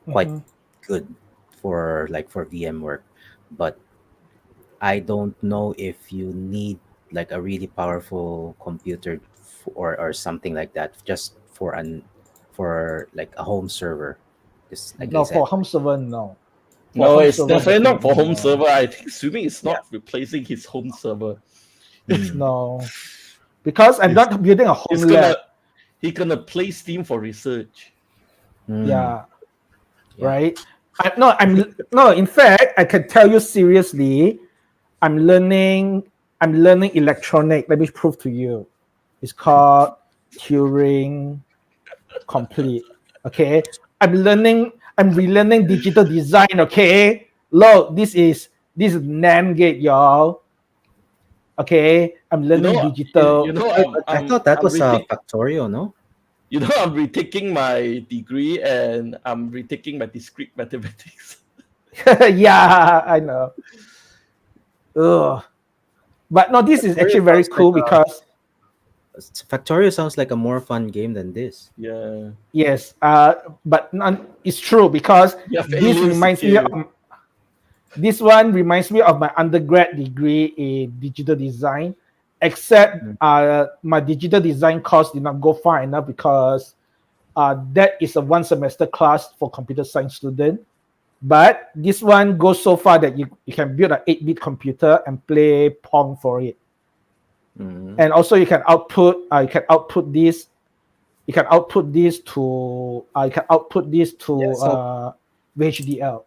quite Mhm. good for VM work, but I don't know if you need like a really powerful computer or something like that just for like a home server. Because like I No, said, for home server, no. For No, home it's server, definitely not for definitely home no. server. I think assuming it's yeah. not replacing his home server. Mm, No, because I'm It's, not building a home he's lab. gonna play Steam for research. mm, Yeah, yeah. right. No. In fact, I can tell you seriously, I'm learning. I'm learning electronic. Let me prove to you. It's called Turing Complete. Okay. I'm relearning digital design. Okay. Look, this is NAND gate, y'all. Okay. I'm You know, learning digital. Oh, but I thought that I'm was a retaking. Factorio, no? You know, I'm retaking my degree and I'm retaking my discrete mathematics. Yeah, I know. Ugh. But no, this is Factorio actually very sounds like cool because Factorio sounds like a more fun game than this. Yeah, yes, but it's true because you have aliens to kill. this one reminds me of my undergrad degree in digital design, except Mm. my digital design course did not go far enough because that is a one semester class for computer science student. But this one goes so far that you can build an 8-bit computer and play Pong for it. Mm. And also you can output this to So VHDL.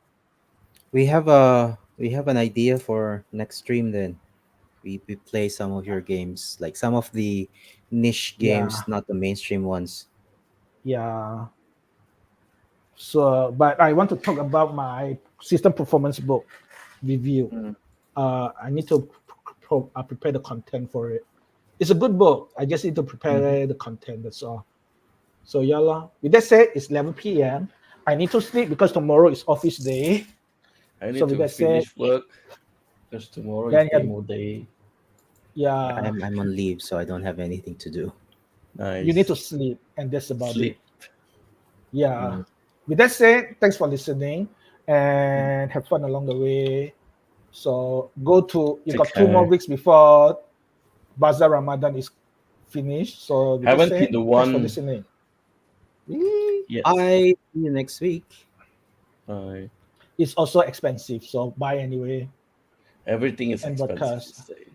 we have an idea for next stream then. We play some of your games, like some of the niche games, Yeah, not the mainstream ones. yeah. So, but I want to talk about my system performance book review. Mm. I need to prepare the content for it. It's a good book. I just need to Mhm. prepare the content. That's all. So yeah lah. With that said, it's 11 p.m. I need to sleep because tomorrow is office day. I So need with to that said, finish work because tomorrow is then demo day. yeah, I'm on leave, so I don't have anything to do. you need to Nice. sleep, and that's about it. Sleep. Yeah. Mm. With that said, thanks for listening Mm. and have fun along the way. So you Take got 2 more care. weeks before Bazaar Ramadan is finished. So with that Haven't hit said, the thanks for one listening. yet. I see you next week. Bye. It's also expensive, so buy anyway Everything is and expensive broadcast. these days.